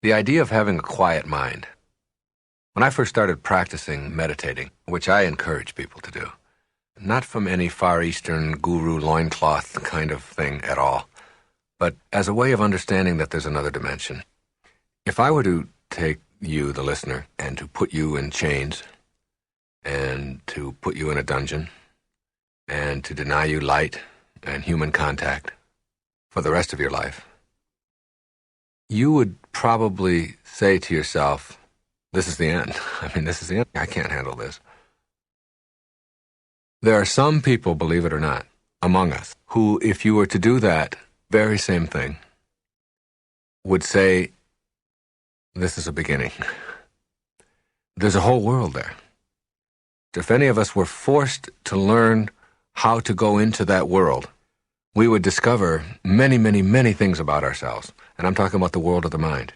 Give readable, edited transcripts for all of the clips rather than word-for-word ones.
The idea of having a quiet mind. When I first started practicing meditating, which I encourage people to do, not from any Far Eastern guru loincloth kind of thing at all, but as a way of understanding that there's another dimension. If I were to take you, the listener, and to put you in chains, and to put you in a dungeon, and to deny you light and human contact for the rest of your life, you would probably say to yourself, this is the end. This is the end. I can't handle this. There are some people, believe it or not, among us, who, if you were to do that very same thing, would say, this is a beginning. There's a whole world there. If any of us were forced to learn how to go into that world, we would discover many, many, many things about ourselves. And I'm talking about the world of the mind.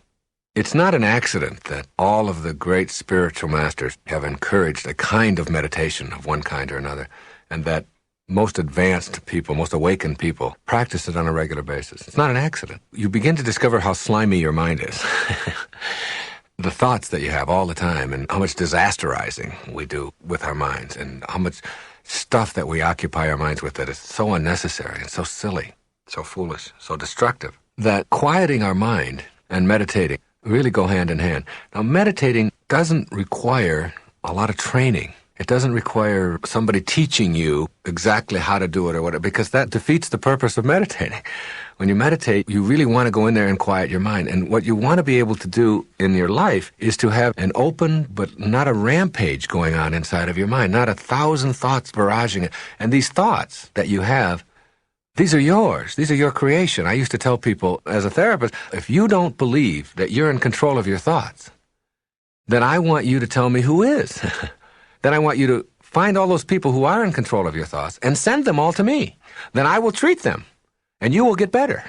It's not an accident that all of the great spiritual masters have encouraged a kind of meditation of one kind or another, and that most advanced people, most awakened people, practice it on a regular basis. It's not an accident. You begin to discover how slimy your mind is. The thoughts that you have all the time, and how much disasterizing we do with our minds, and how much stuff that we occupy our minds with that is so unnecessary and so silly, so foolish, so destructive, that quieting our mind and meditating really go hand in hand. Now, meditating doesn't require a lot of training. It doesn't require somebody teaching you exactly how to do it or whatever, because that defeats the purpose of meditating. When you meditate, you really want to go in there and quiet your mind. And what you want to be able to do in your life is to have an open, but not a rampage going on inside of your mind, not 1,000 thoughts barraging it. And these thoughts that you have, these are yours. These are your creation. I used to tell people as a therapist, if you don't believe that you're in control of your thoughts, then I want you to tell me who is. Then I want you to find all those people who are in control of your thoughts and send them all to me. Then I will treat them, and you will get better,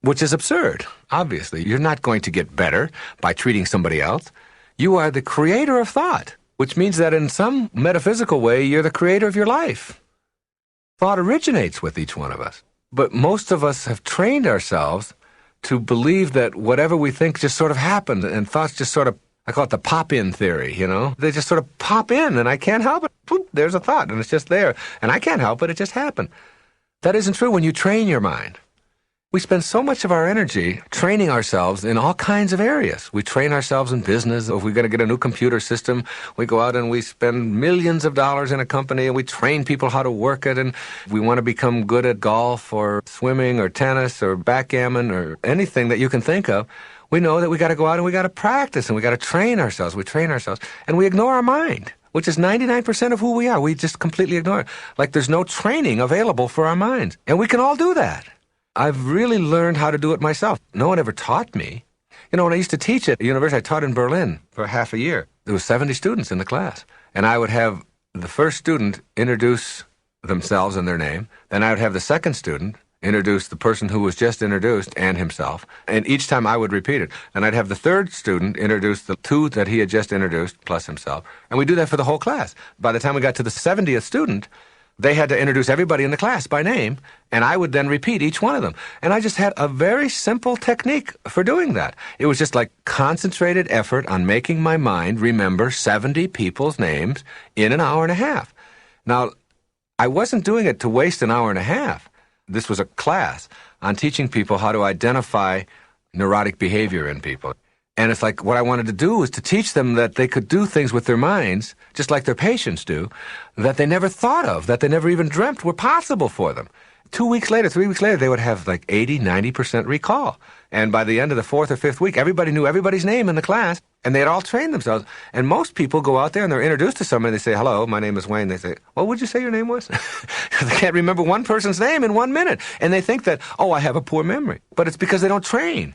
which is absurd. Obviously, you're not going to get better by treating somebody else. You are the creator of thought, which means that in some metaphysical way, you're the creator of your life. Thought originates with each one of us. But most of us have trained ourselves to believe that whatever we think just sort of happens, and thoughts just sort of, I call it the pop-in theory, They just sort of pop in, and I can't help it. Boop, there's a thought, and it's just there. And I can't help it, it just happened. That isn't true when you train your mind. We spend so much of our energy training ourselves in all kinds of areas. We train ourselves in business. If we're going to get a new computer system, we go out and we spend millions of dollars in a company, and we train people how to work it. And we want to become good at golf or swimming or tennis or backgammon or anything that you can think of. We know that we got to go out and we got to practice, and we got to train ourselves. We train ourselves, and we ignore our mind, which is 99% of who we are. We just completely ignore it. Like there's no training available for our minds. And we can all do that. I've really learned how to do it myself. No one ever taught me. When I used to teach at a university, I taught in Berlin for half a year. There was 70 students in the class. And I would have the first student introduce themselves and their name. Then I would have the second student introduce the person who was just introduced and himself. And each time I would repeat it. And I'd have the third student introduce the two that he had just introduced plus himself. And we do that for the whole class. By the time we got to the 70th student, they had to introduce everybody in the class by name, and I would then repeat each one of them. And I just had a very simple technique for doing that. It was just like concentrated effort on making my mind remember 70 people's names in an hour and a half. Now, I wasn't doing it to waste an hour and a half. This was a class on teaching people how to identify neurotic behavior in people. And it's like what I wanted to do was to teach them that they could do things with their minds, just like their patients do, that they never thought of, that they never even dreamt were possible for them. 2 weeks later, 3 weeks later, they would have like 80, 90% recall. And by the end of the fourth or fifth week, everybody knew everybody's name in the class, and they had all trained themselves. And most people go out there and they're introduced to somebody, they say, hello, my name is Wayne. They say, what would you say your name was? They can't remember one person's name in 1 minute. And they think that, I have a poor memory. But it's because they don't train.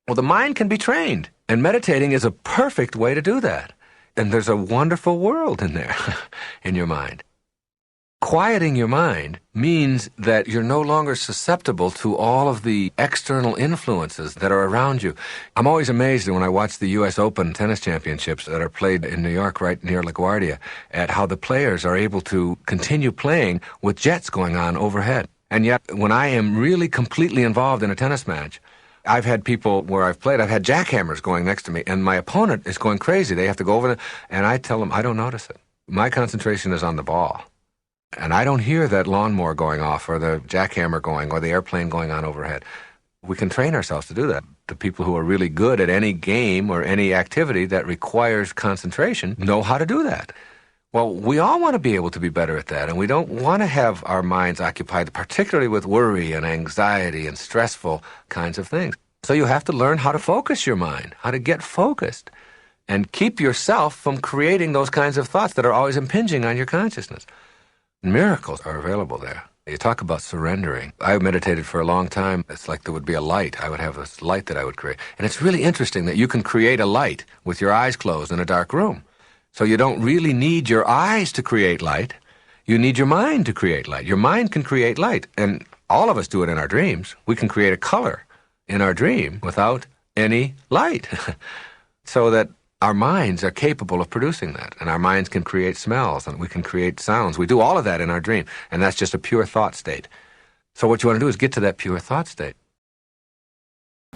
Well, the mind can be trained, and meditating is a perfect way to do that. And there's a wonderful world in there, in your mind. Quieting your mind means that you're no longer susceptible to all of the external influences that are around you. I'm always amazed when I watch the U.S. Open tennis championships that are played in New York right near LaGuardia at how the players are able to continue playing with jets going on overhead. And yet, when I am really completely involved in a tennis match, I've had people where I've played, I've had jackhammers going next to me, and my opponent is going crazy. They have to go over it, and I tell them, I don't notice it. My concentration is on the ball. And I don't hear that lawnmower going off or the jackhammer going or the airplane going on overhead. We can train ourselves to do that. The people who are really good at any game or any activity that requires concentration know how to do that. Well, we all want to be able to be better at that, and we don't want to have our minds occupied, particularly with worry and anxiety and stressful kinds of things. So you have to learn how to focus your mind, how to get focused, and keep yourself from creating those kinds of thoughts that are always impinging on your consciousness. Miracles are available there. You talk about surrendering. I meditated for a long time. It's like there would be a light. I would have this light that I would create. And it's really interesting that you can create a light with your eyes closed in a dark room. So you don't really need your eyes to create light. You need your mind to create light. Your mind can create light. And all of us do it in our dreams. We can create a color in our dream without any light. So that our minds are capable of producing that, and our minds can create smells, and we can create sounds. We do all of that in our dream, and that's just a pure thought state. So what you want to do is get to that pure thought state.